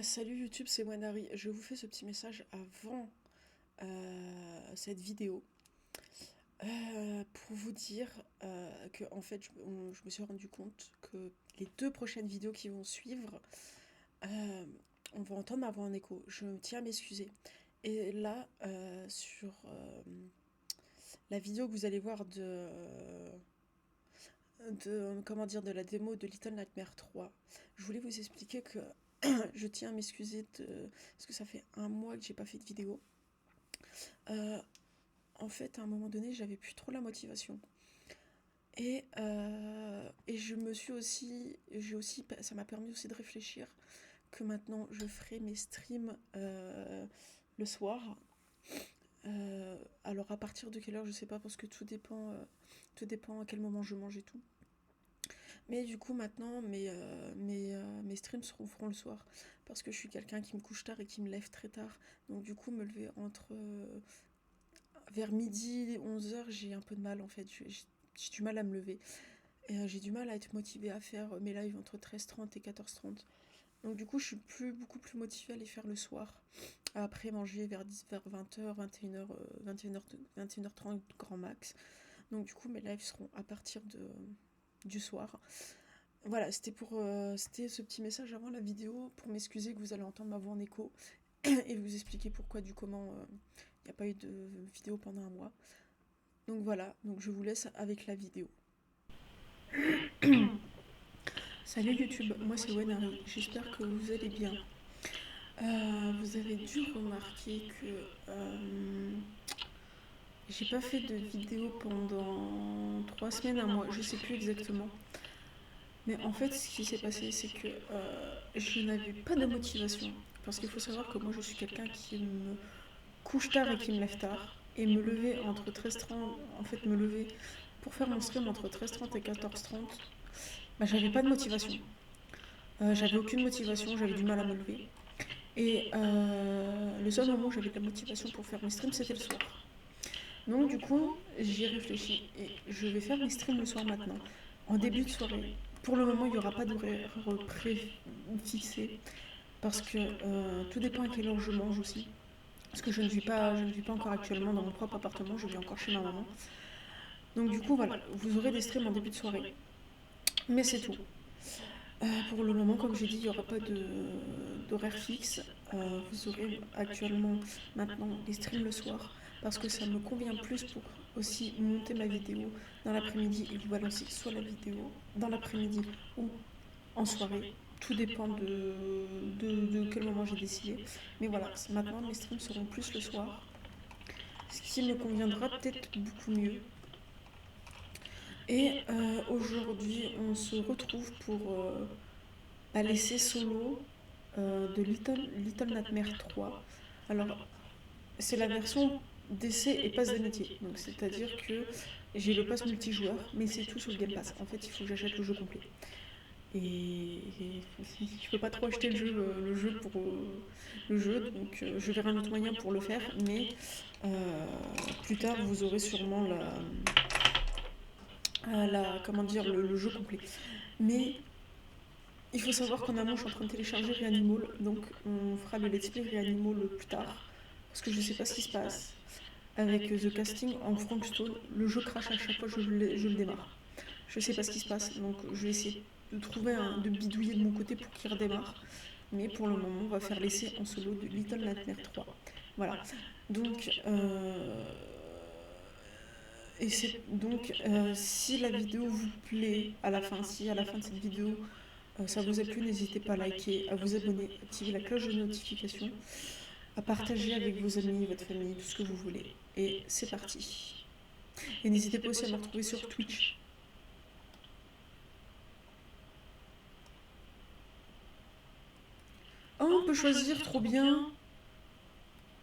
Salut YouTube, c'est Wanari. Je vous fais ce petit message avant cette vidéo pour vous dire que en fait je me suis rendu compte que les deux prochaines vidéos qui vont suivre, euh, on va entendre ma voix en écho. Je tiens à m'excuser. Et là, sur la vidéo que vous allez voir comment dire, de la démo de Little Nightmares 3, je voulais vous expliquer que je tiens à m'excuser parce que ça fait un mois que j'ai pas fait de vidéo. Euh, En fait, à un moment donné, j'avais plus trop la motivation. Et je me suis aussi, ça m'a permis aussi de réfléchir que maintenant je ferai mes streams le soir. Alors à partir de quelle heure, je sais pas, parce que tout dépend à quel moment je mange et tout. Mais du coup, maintenant, mes streams feront le soir. Parce que je suis quelqu'un qui me couche tard et qui me lève très tard. Donc du coup, me lever vers midi, 11 heures, j'ai un peu de mal en fait. J'ai du mal à me lever. Et j'ai du mal à être motivée à faire mes lives entre 13h30 et 14h30. Donc du coup, je suis beaucoup plus motivée à les faire le soir. Après manger vers 20h, 21h, 21h30 grand max. Donc du coup, mes lives seront à partir du soir. Voilà, c'était ce petit message avant la vidéo pour m'excuser que vous allez entendre ma voix en écho et vous expliquer pourquoi du comment il n'y a pas eu de vidéo pendant un mois. Donc voilà, donc je vous laisse avec la vidéo. Salut YouTube, moi c'est Wenari, j'espère que vous allez bien. Vous avez dû remarquer que j'ai pas fait de vidéo pendant 3 semaines, un mois, je sais plus exactement. Mais en fait, ce qui s'est passé, c'est que je n'avais pas de motivation. Parce qu'il faut savoir que moi, je suis quelqu'un qui me couche tard et qui me lève tard. Et me lever entre 13h30, en fait, me lever pour faire mon stream entre 13h30 et 14h30, bah, j'avais pas de motivation. J'avais aucune motivation, j'avais du mal à me lever. Et le seul moment où j'avais de la motivation pour faire mes streams, c'était le soir. Donc du coup, j'y ai réfléchi et je vais faire mes streams le soir maintenant, en début de soirée. Pour le moment, il n'y aura pas d'horaire préfixé parce que tout dépend à quelle heure je mange aussi. Parce que je ne vis pas encore actuellement dans mon propre appartement, je vis encore chez ma maman. Donc du coup, voilà, vous aurez des streams en début de soirée. Mais c'est tout. Pour le moment, comme j'ai dit, il n'y aura pas d'horaire fixe. Vous aurez actuellement maintenant les streams le soir parce que ça me convient plus pour aussi monter ma vidéo dans l'après-midi et vous balancer soit la vidéo dans l'après-midi ou en soirée. Tout dépend de quel moment j'ai décidé. Mais voilà, maintenant mes streams seront plus le soir. Ce qui me conviendra peut-être beaucoup mieux. Et aujourd'hui, on se retrouve pour l'essai solo de Little Nightmares 3. Alors, c'est la version d'essai et passe d'amitié. Donc, c'est-à-dire que j'ai le pass multijoueur, mais c'est tout sur le Game Pass. En fait, il faut que j'achète le jeu complet. Et je peux pas trop acheter le jeu pour le jeu, donc je verrai un autre moyen pour le faire. Mais plus tard, vous aurez sûrement comment dire, le jeu complet. Mais il faut savoir qu'en amont, je suis en train de télécharger Reanimal, donc on fera le let's play Reanimal plus tard, parce que je sais pas ce qui se passe. Avec The Casting en Frankstone, le jeu crache à chaque fois que je le démarre. Je sais pas ce qui se passe, donc je vais essayer de de bidouiller de mon côté pour qu'il redémarre. Mais pour le moment, on va faire l'essai en solo de Little Nightmares 3. Voilà. Donc, si la vidéo vous plaît à la fin, si à la fin de cette vidéo ça vous a plu, n'hésitez pas à liker, à vous abonner, à activer la cloche de notification, à partager avec vos amis, votre famille, tout ce que vous voulez. Et c'est parti. Et n'hésitez pas aussi à me retrouver sur Twitch. Oh, on peut choisir, trop bien.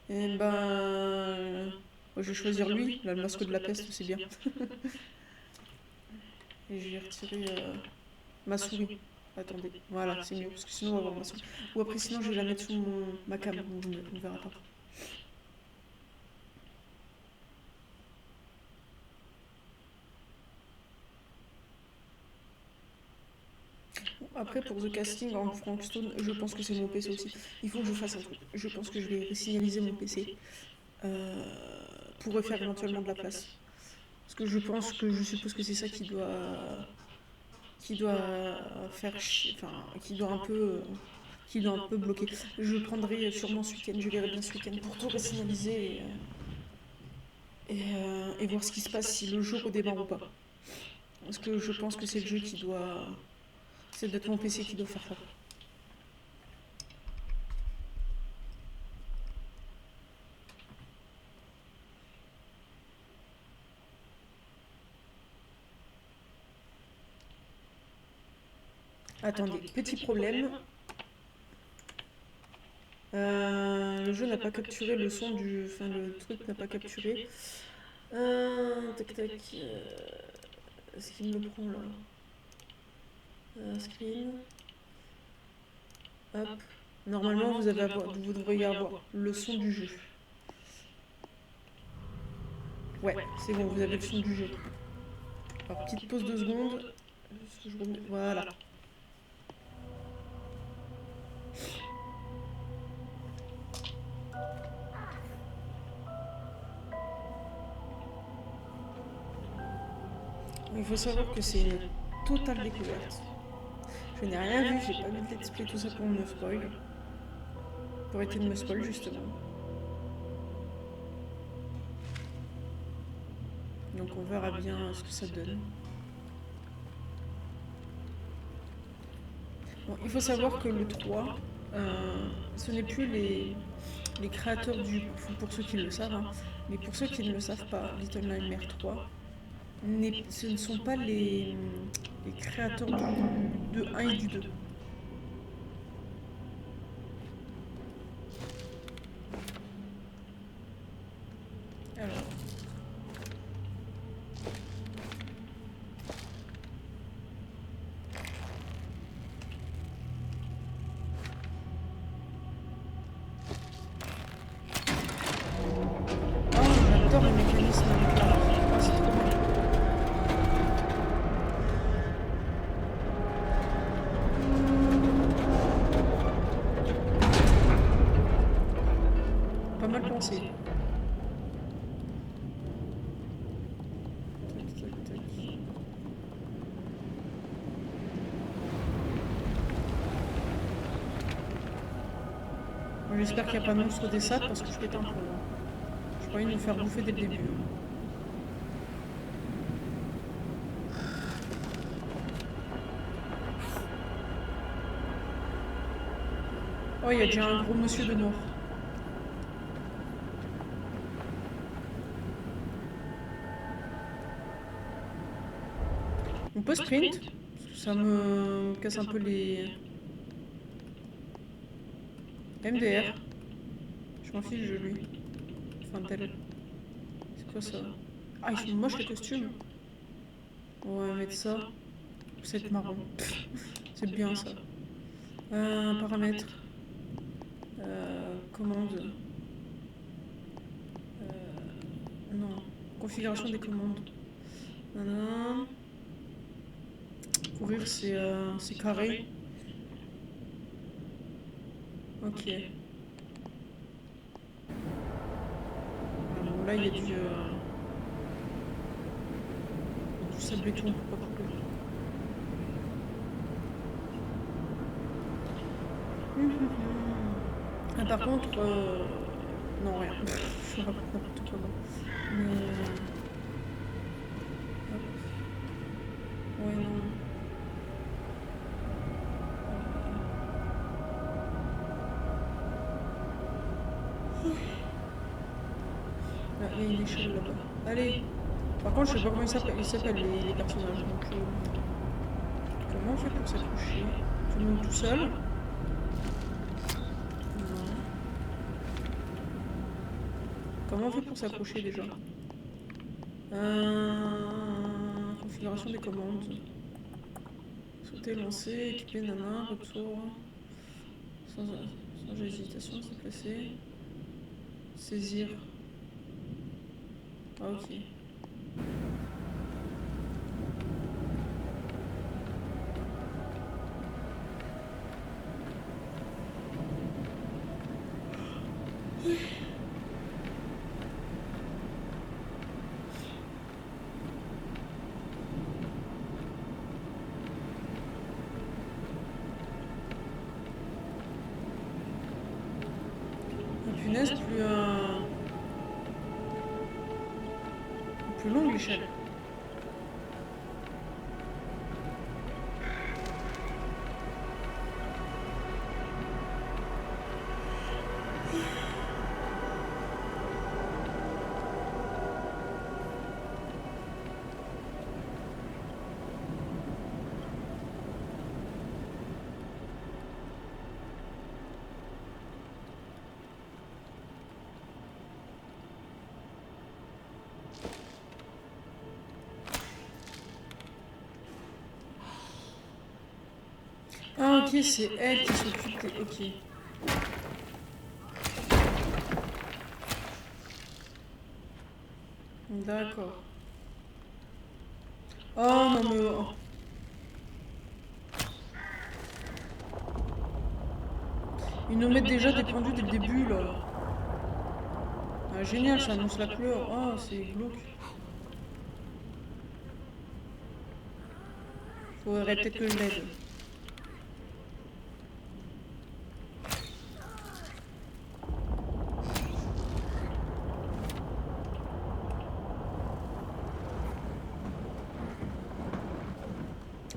Eh ben... je vais choisir lui, là, le masque de la peste, c'est bien. Et je vais retirer ma souris. Attendez, voilà, c'est mieux, parce que sinon on va voir ma souris. Ou après, sinon, je vais la mettre sous ma cam, on ne verra pas. Après, pour The Casting en Frankstone, je pense que c'est mon PC aussi. Il faut que je fasse un truc. Je pense que je vais signaliser mon PC pour refaire éventuellement de la place. Parce que je suppose que c'est ça qui doit faire chier, enfin, qui doit un peu bloquer. Je prendrai sûrement ce week-end, je verrai bien ce week-end pour tout resignaliser et voir ce qui se passe si le jeu redémarre ou pas. Parce que je pense que c'est le jeu qui doit. C'est peut-être mon PC qui doit faire ça. Attendez, petit problème. Le jeu n'a pas capturé le son du. Enfin, le truc n'a pas capturé. Tac tac. Est-ce qu'il me le prend là? Screen. Hop. Normalement, vous devriez avoir le son du jeu. Ouais, c'est bon, vous avez le son du jeu. Alors, petite pause de secondes. Voilà. Il faut savoir que c'est une totale découverte. Je n'ai rien vu, j'ai pas vu de let's play, tout ça pour me spoil. Pour éviter de me spoil, justement. Donc on verra bien ce que ça donne. Bon, il faut savoir que le 3, ce n'est plus les créateurs du... Pour ceux qui le savent, hein, mais pour ceux qui ne le savent pas, Little Nightmares 3, ce ne sont pas les créateurs de 1 et du 2. Alors... J'adore le mécanisme avec la... Oh, c'est trop bien. Pas mal pensé. Tac, tac, tac. Bon, j'espère qu'il n'y a pas de monstre des sables parce que je pète un peu. Je croyais nous faire bouffer dès le début. Oh, il y a déjà un gros monsieur de noir. On peut sprint, ça me casse un peu les... MDR. Je m'en fiche de lui. Enfin, d'elle. C'est quoi ça? Ah, ils sont moches les costumes. On va mettre ça. C'est marron. C'est bien ça. Paramètres. Commande. Non. Configuration des commandes. Nanana. Courir, c'est carré. Ok. Bon, là, il y a du sable et tout, on peut pas couper. Ah, par contre, non, rien. Je raconte n'importe quoi. Mais. Ouais, non. Là, il y a une échelle là-bas. Allez. Par contre, je sais pas comment ils s'appellent les personnages. Donc, comment on fait pour s'accrocher? Tout le monde tout seul? Non. Comment on fait pour s'accrocher déjà? Configuration des commandes. Sauter, lancer, équiper, nana, retour. Sans hésitation, se placer. Saisir. Ah, ok. punaise, plus longue l'échelle. Ah ok, c'est elle qui s'occupe des... Ok. D'accord. Oh non mais... oh. Ils nous mettent déjà des pendus dès le début là. Ah, génial, ça annonce la couleur. Oh, c'est glauque. Faudrait peut-être que je l'aide.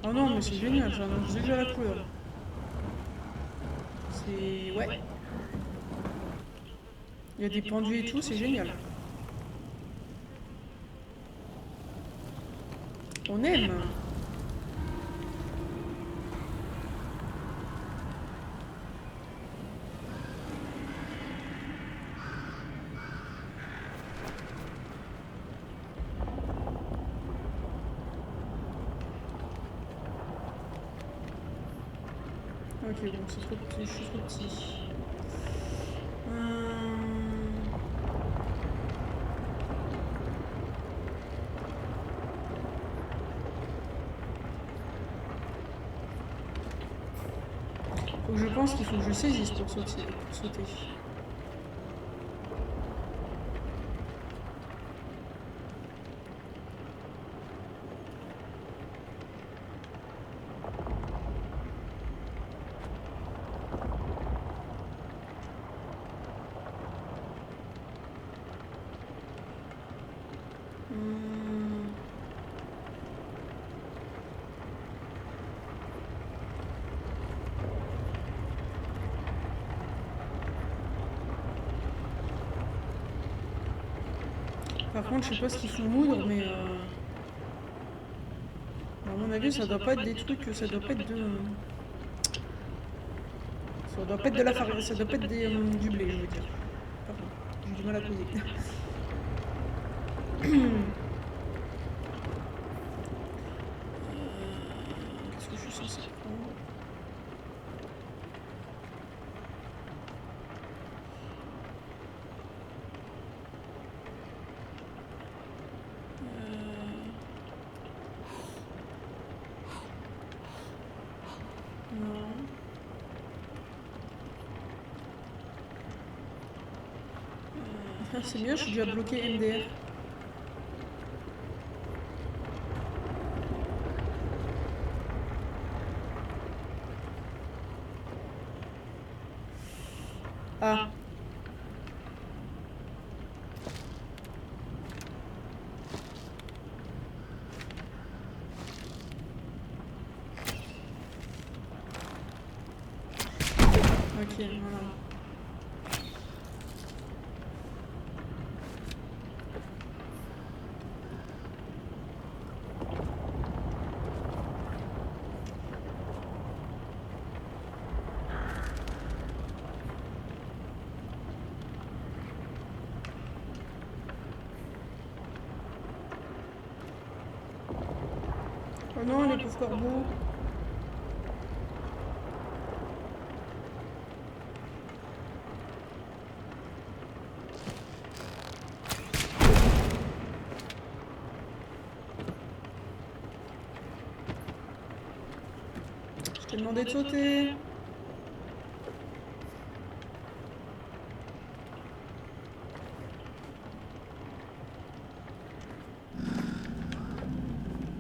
Oh non, mais c'est génial, ça annonce déjà la couleur. C'est... ouais. Il y a des pendus et tout, c'est génial. On aime. Ok, bon, c'est trop petit, je suis trop petit. Faut que je pense qu'il faut que je saisisse pour sauter. Par contre, je sais pas ce qu'ils font moudre, mais à mon avis, ça doit pas être des trucs, ça doit pas être de... Ça doit pas être de la farine, ça doit pas être du blé, je veux dire. Pardon, j'ai du mal à causer. Qu'est-ce que je suis censée prendre? Non. C'est bien, je suis déjà bloqué MDR. Ah. Ok, voilà. Oh non, les pauvres corbeaux. Je t'ai demandé de sauter.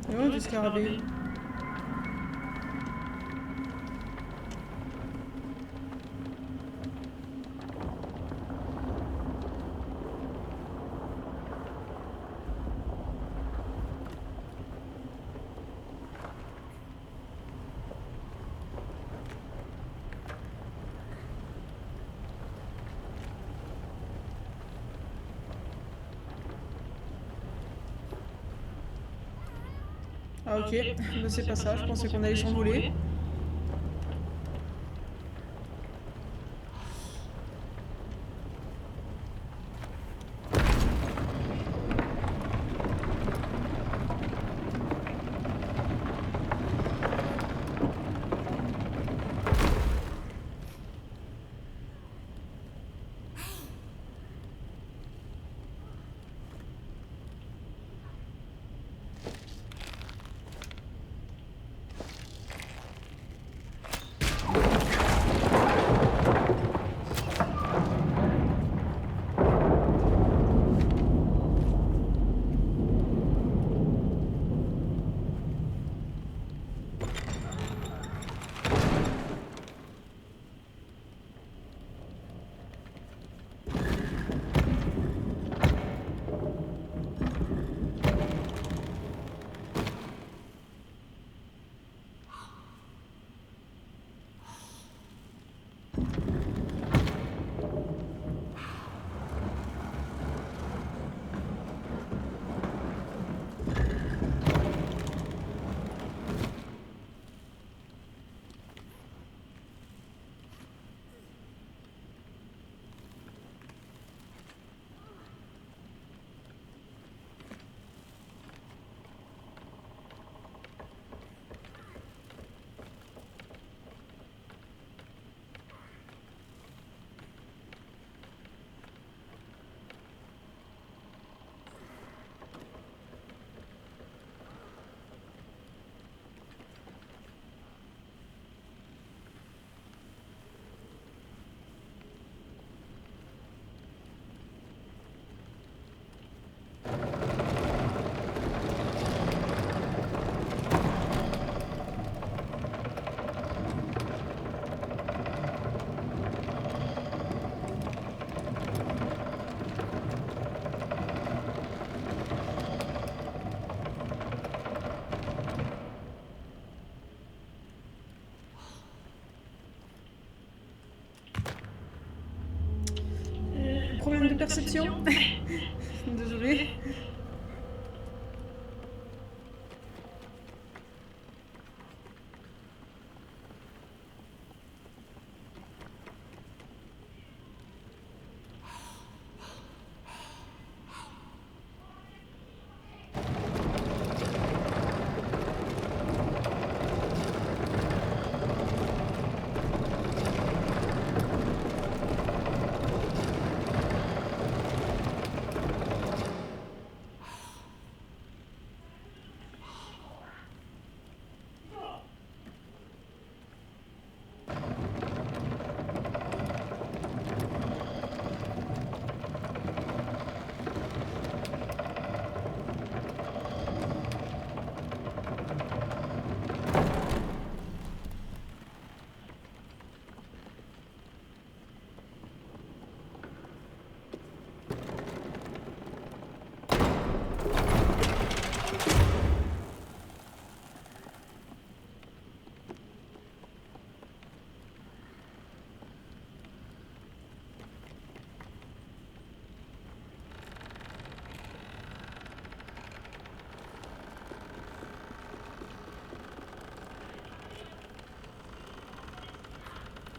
Et ouais, des scarabées. Ah ok, mais c'est pas ça, je pensais qu'on allait s'envoler. Problème de perception. Désolée.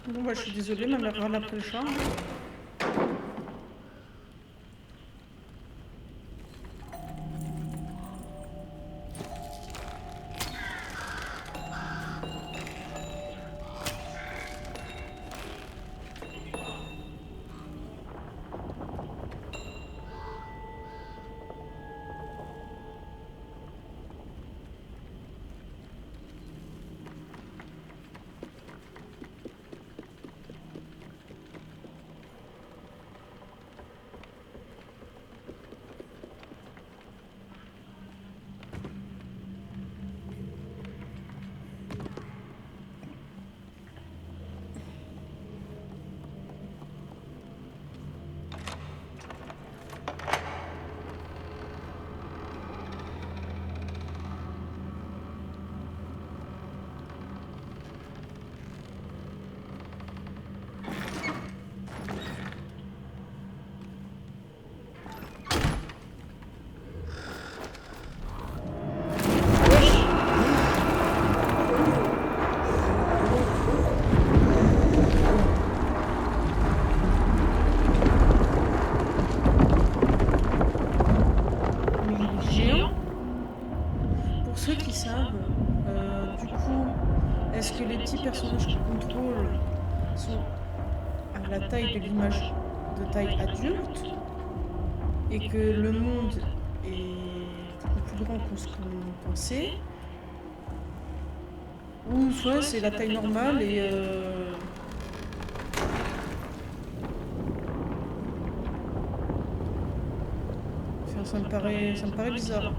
Bon bah je suis désolée, ma mère râle après le chat. la taille de l'image de taille adulte et que le monde est beaucoup plus grand que ce qu'on pensait, ou soit c'est la taille normale et enfin, ça me paraît bizarre.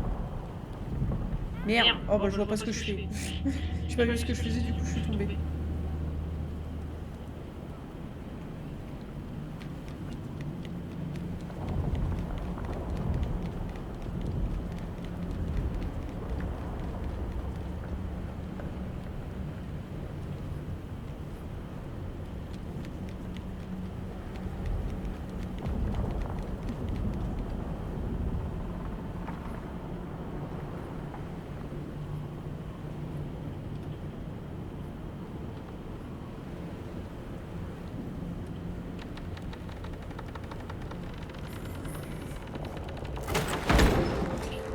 Merde. Oh bah je vois pas ce que je fais. J'ai pas vu ce que je faisais, du coup je suis tombée.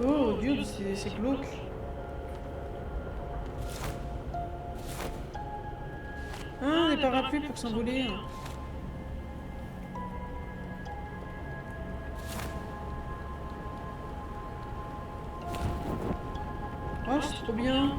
Oh dude, c'est glauque. Ah, des parapluies pour s'envoler. Oh, c'est trop bien.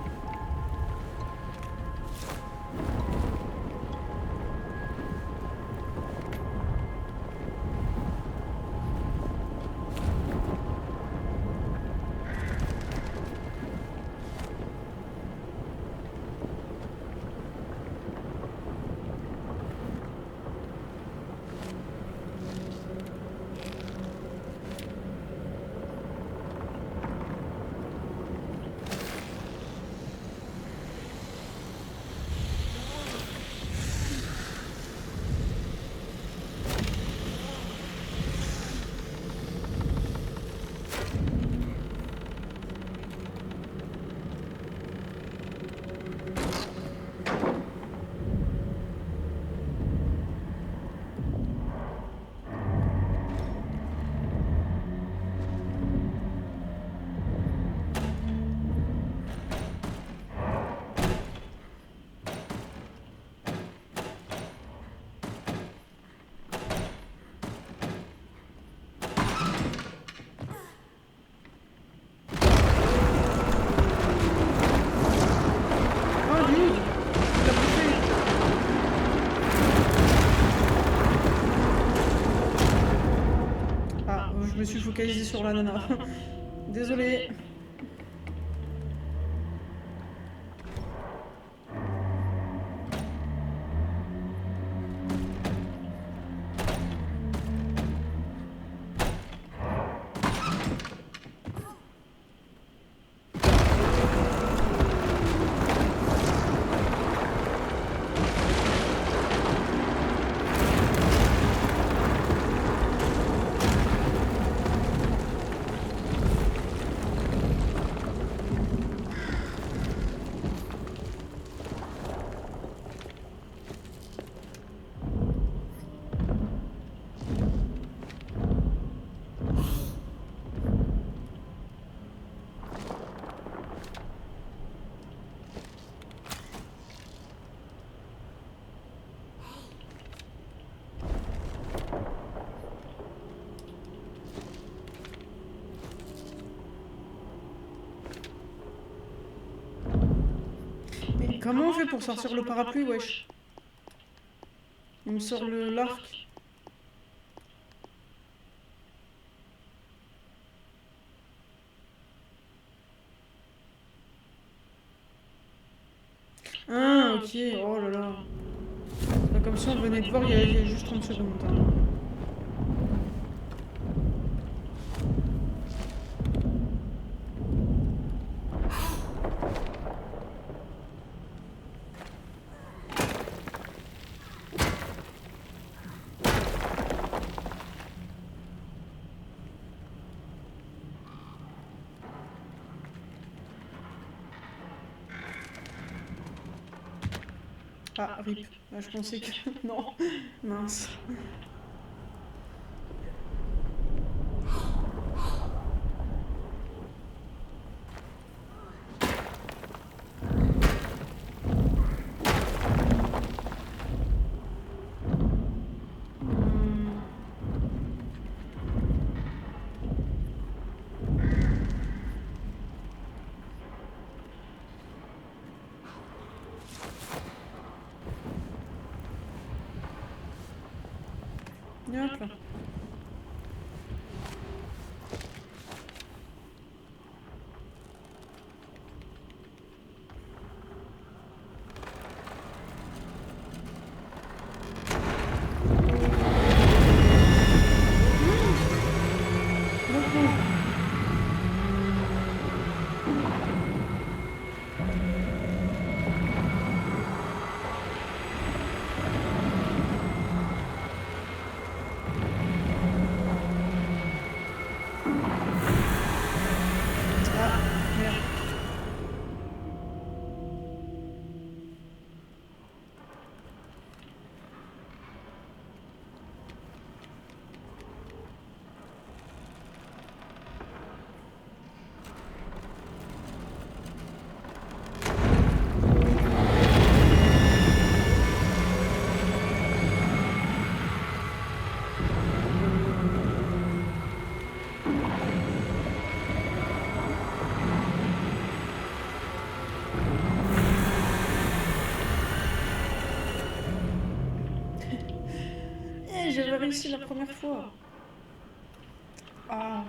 Oh dude, il l'a bouffé. Ah, je me suis focalisée sur la nana. Désolée. Mais comment on fait pour sortir le parapluie, wesh? Il me sort l'arc. Ah, ok. Oh là là. C'est pas comme si on venait de voir il y a juste 30 secondes. Hein. Ah, rip. Ah, je pensais que... Non. Mince. Hop là. J'avais réussi la première fois. Ah.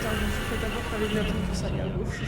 Putain, je me suis fait d'abord fallait que j'attende que ça aille à gauche.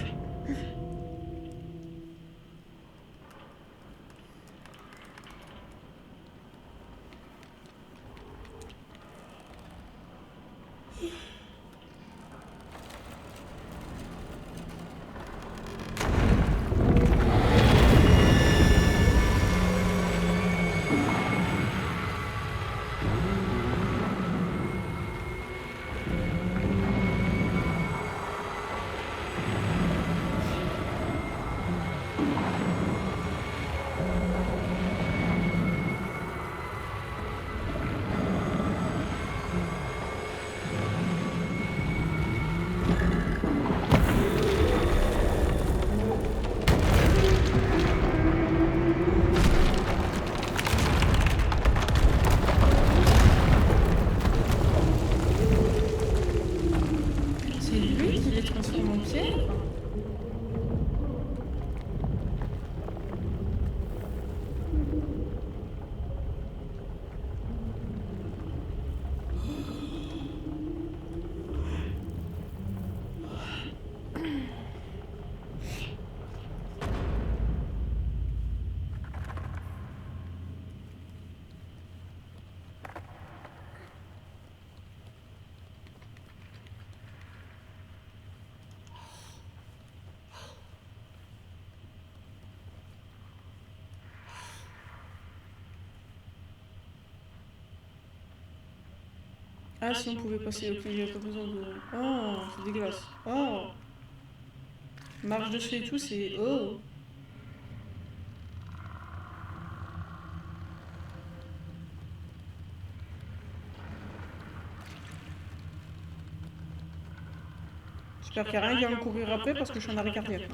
C'est lui qui les transforme en pierre? Ah, si on pouvait passer, ok, il n'y a pas besoin de... Oh, c'est dégueulasse. Oh, marche dessus et tout, c'est... Oh. J'espère qu'il n'y a rien qui va me courir après parce que je suis en arrêt cardiaque.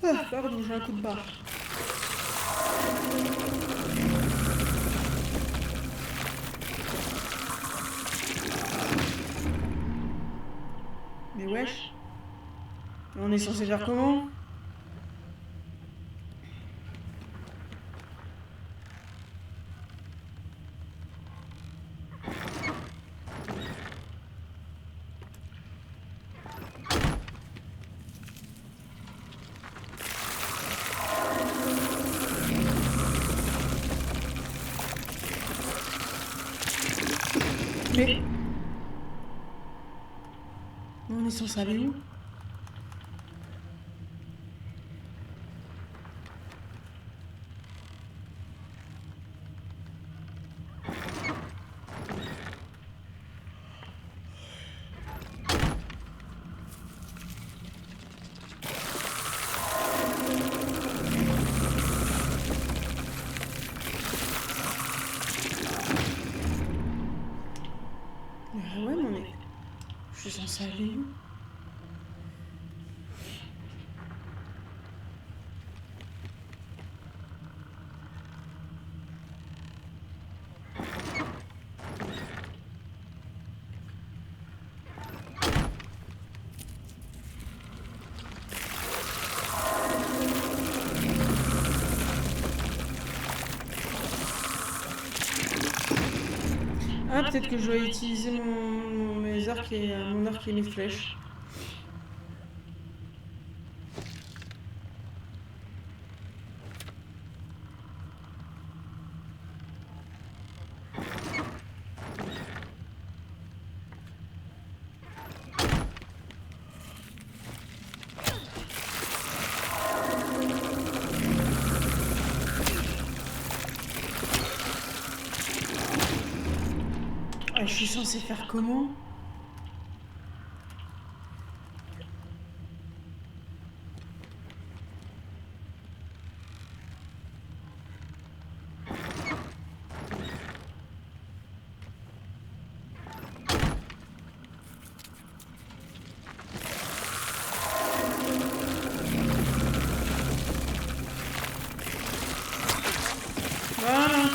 Ah, pardon, j'ai un coup de barre. Mais wesh. On est censé faire comment? Mais... On est censé aller où? ça allait où? Ah, peut-être que je dois utiliser mes arcs et mon arc et mes flèches. Ah, je suis censée faire comment? Voilà.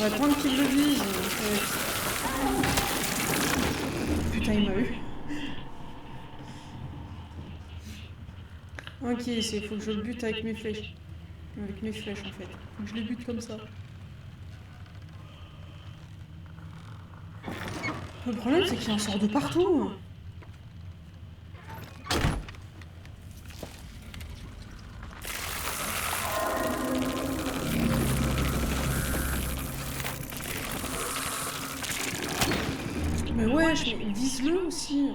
On va prendre qu'il le vise. Putain, il m'a eu. Ok, il faut que je le bute avec mes flèches. Avec mes flèches en fait. Faut que je le bute comme ça. Le problème c'est qu'il en sort de partout. Mais wesh, mais vise-le aussi.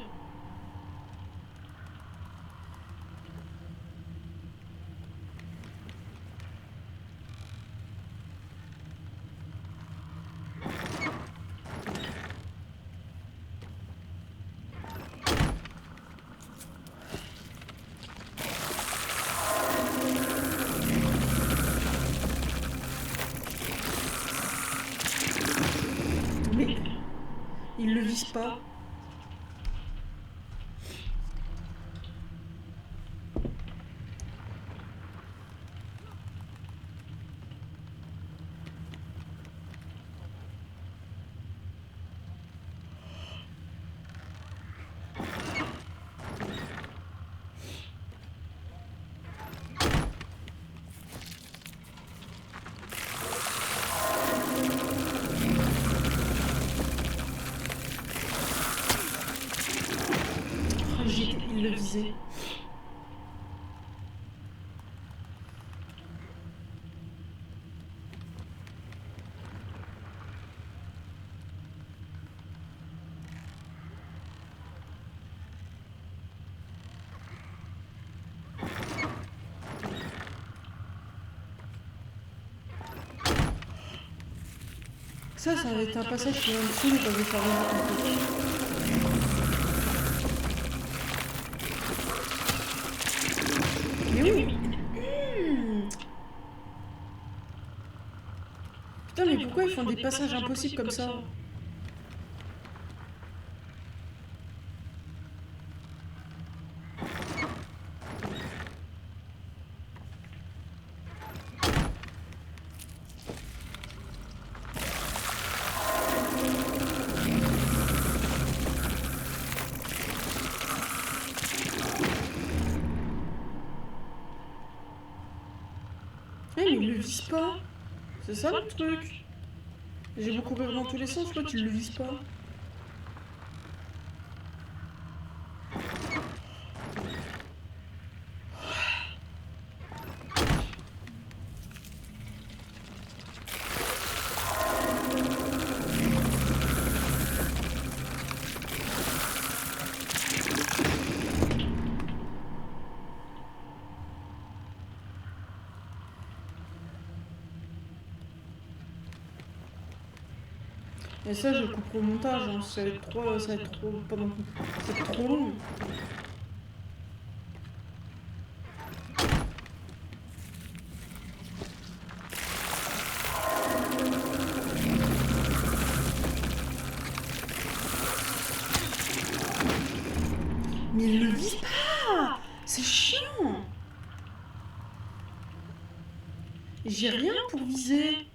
Mais il le vise pas. Il le visait. Ça va être un passage qui va me saouler quand je vais faire le Mais oui. Putain, mais pourquoi ils font des passages impossibles comme ça? Mais il le vise pas. C'est ça le truc. J'ai beaucoup couru dans tous les sens, toi tu le vises pas. Et ça, je coupe au montage, hein. Ça va être trop, pardon, ça va être trop long. J'ai rien pour viser.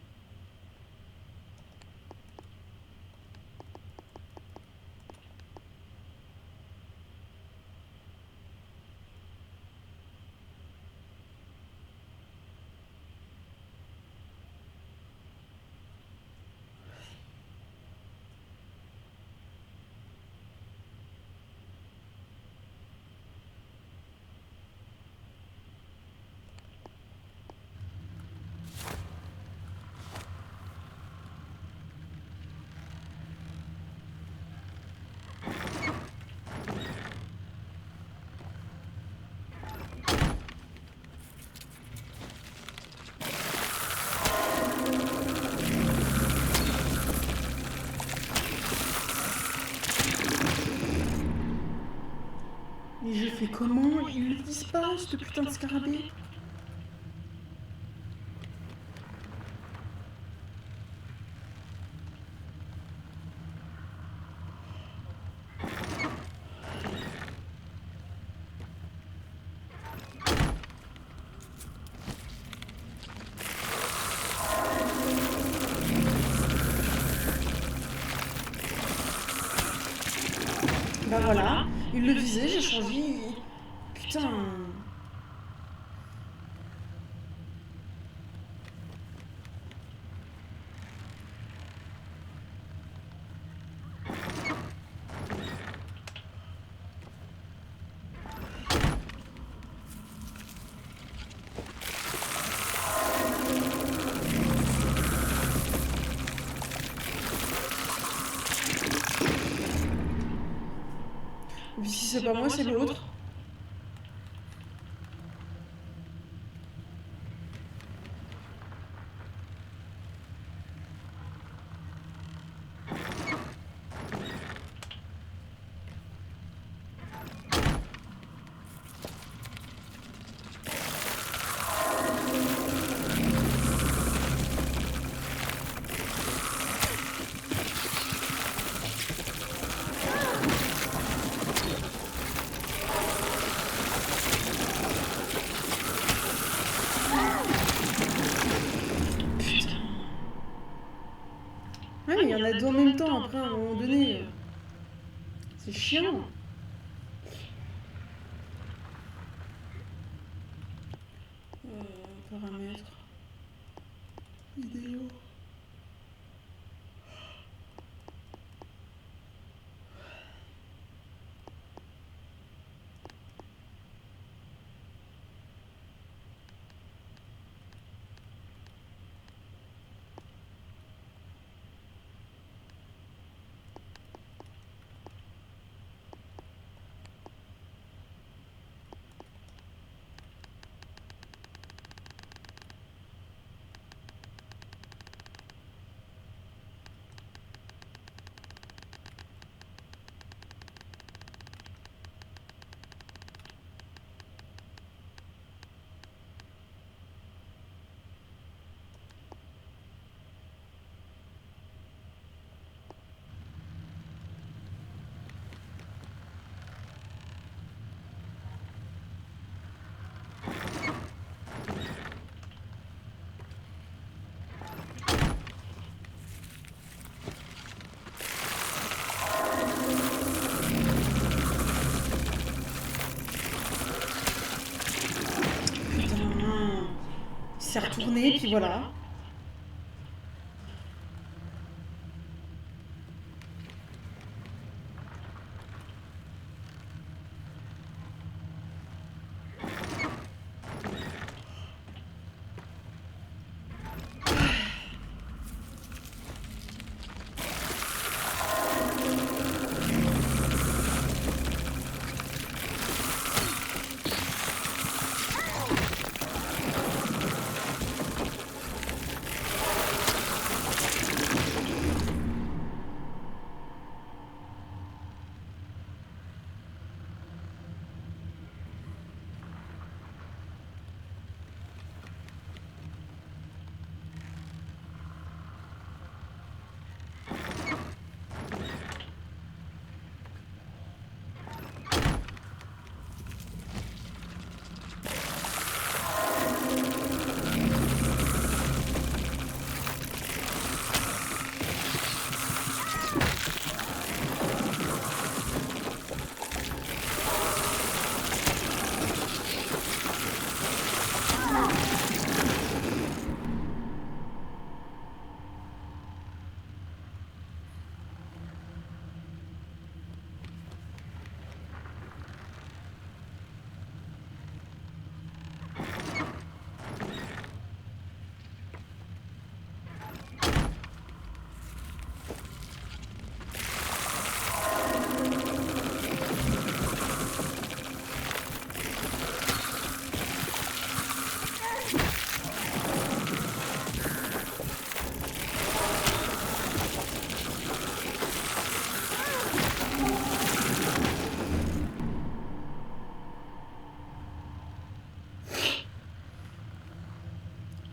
Mais je fais comment? Il le disparaît, ce putain de scarabée. Bah voilà, il le visait, j'ai changé. Putain. Mais si c'est pas moi, c'est l'autre. Ouais, mais il y en a deux en même temps après, à un moment donné. C'est chiant. Paramètres. Vidéo. Putain. Il s'est retourné, puis voilà.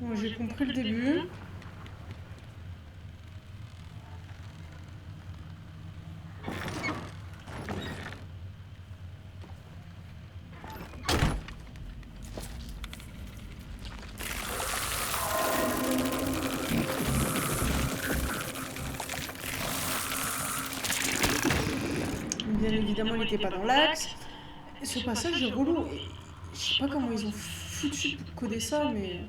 Bon, j'ai compris le début. Bien évidemment, il n'était pas dans l'axe. Ce passage est relou. Et je sais pas comment ils ont foutu pour coder ça, mais...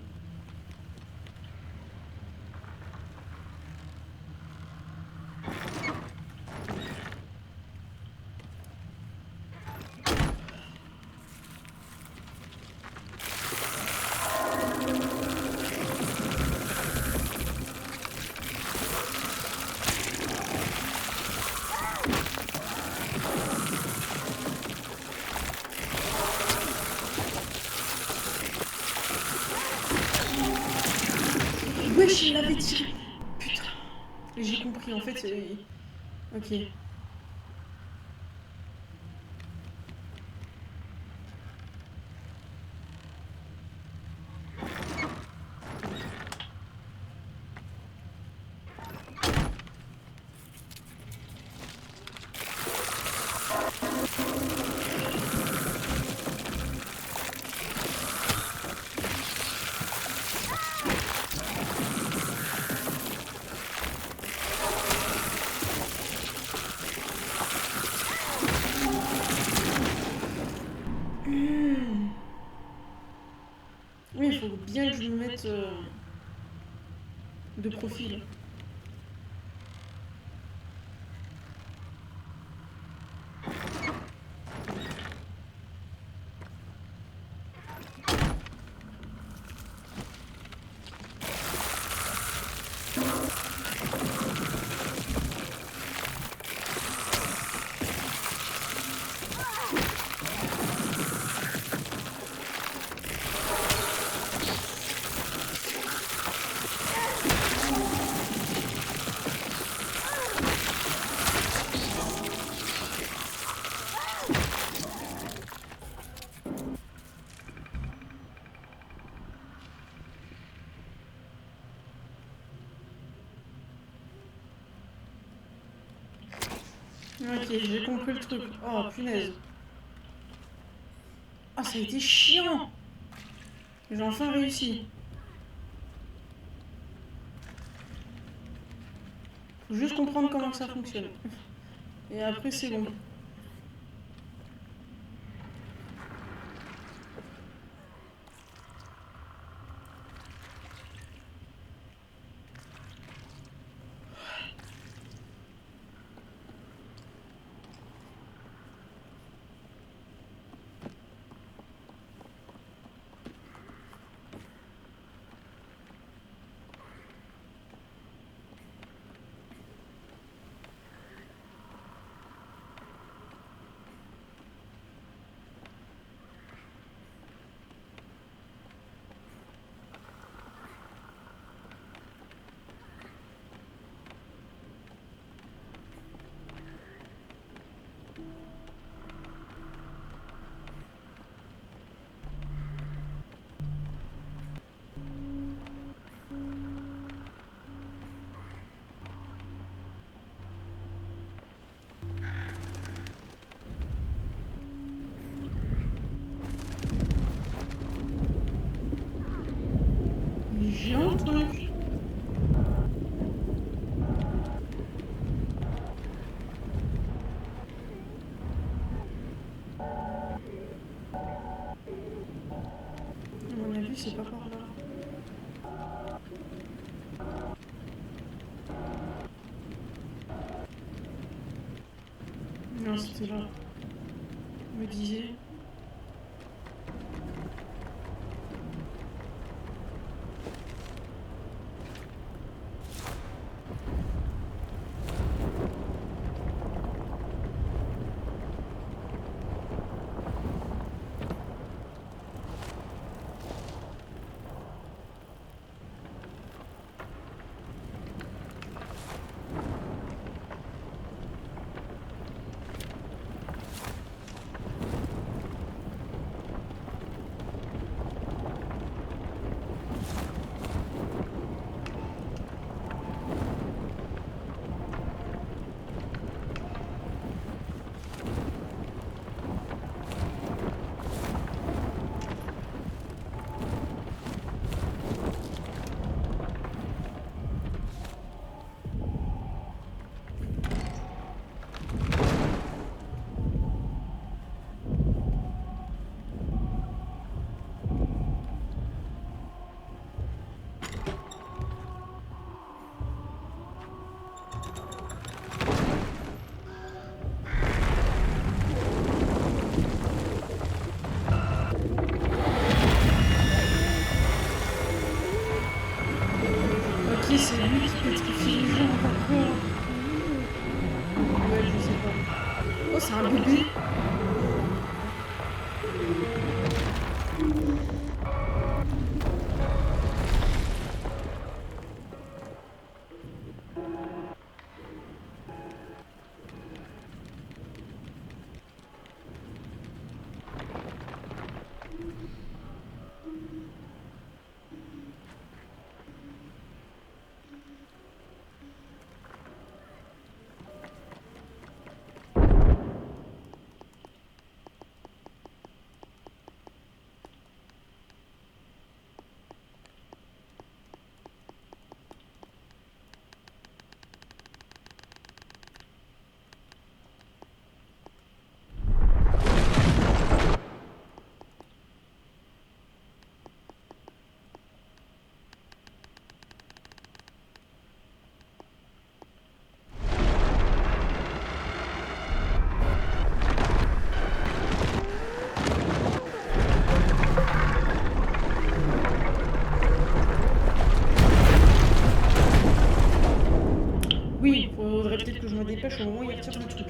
Wesh, il l'avait tiré. Putain. J'ai compris, en fait... Ok. Oui, il faut bien que je me mette de profil. Ok, j'ai compris le truc. Oh, punaise. Ah, ça a été chiant. J'ai enfin réussi. Faut juste comprendre comment ça fonctionne. Et après, c'est bon. Mais j'ai un truc. À mon avis, c'est pas par là. Non, c'était là. Je me disais. Ok, c'est lui qui pétrifie les gens, d'accord. Ouais, je sais pas. Oh, c'est un bébé. Oui, faudrait peut-être que je me dépêche au moment où il retire le truc.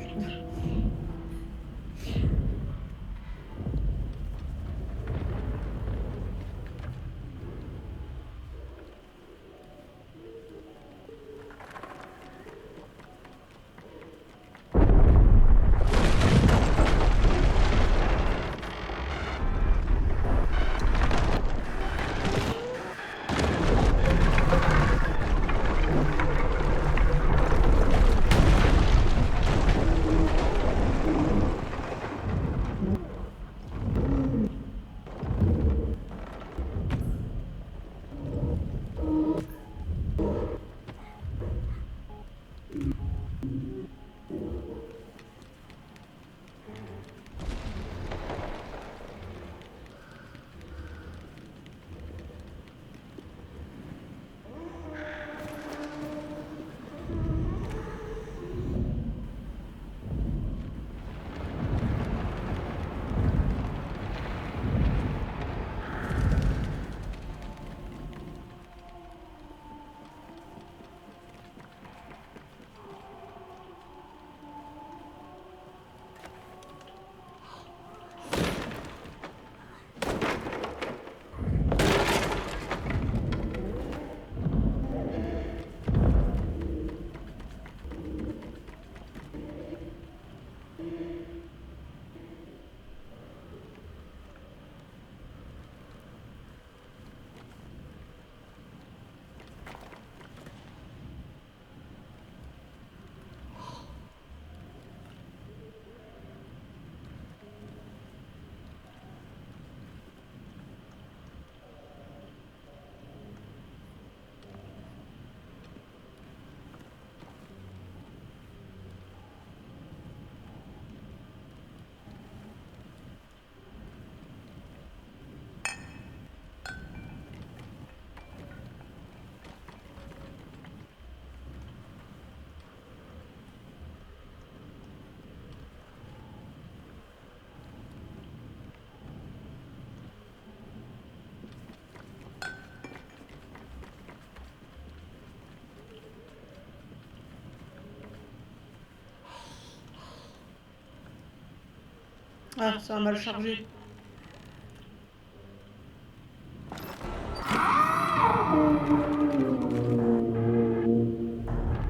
Ah, ça a mal chargé.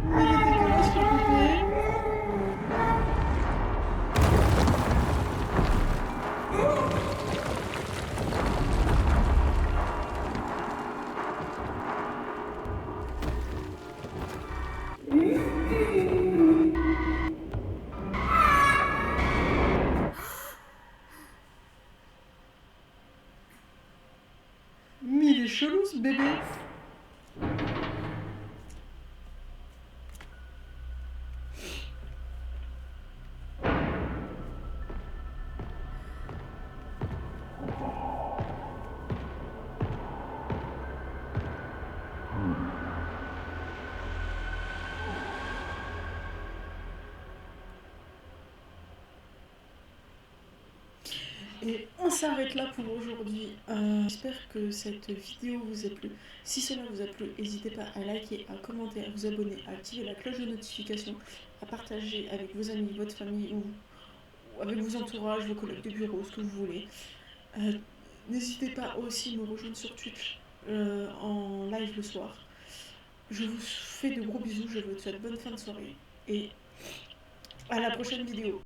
Mais il est dégueulasse le bébé. Mais il est chelou ce bébé. Et s'arrête là pour aujourd'hui. J'espère que cette vidéo vous a plu. Si cela vous a plu, n'hésitez pas à liker, à commenter, à vous abonner, à activer la cloche de notification, à partager avec vos amis, votre famille ou avec vos entourages, vos collègues de bureau, ce que vous voulez. N'hésitez pas aussi à me rejoindre sur Twitch en live le soir. Je vous fais de gros bisous, je vous souhaite bonne fin de soirée et à la prochaine vidéo.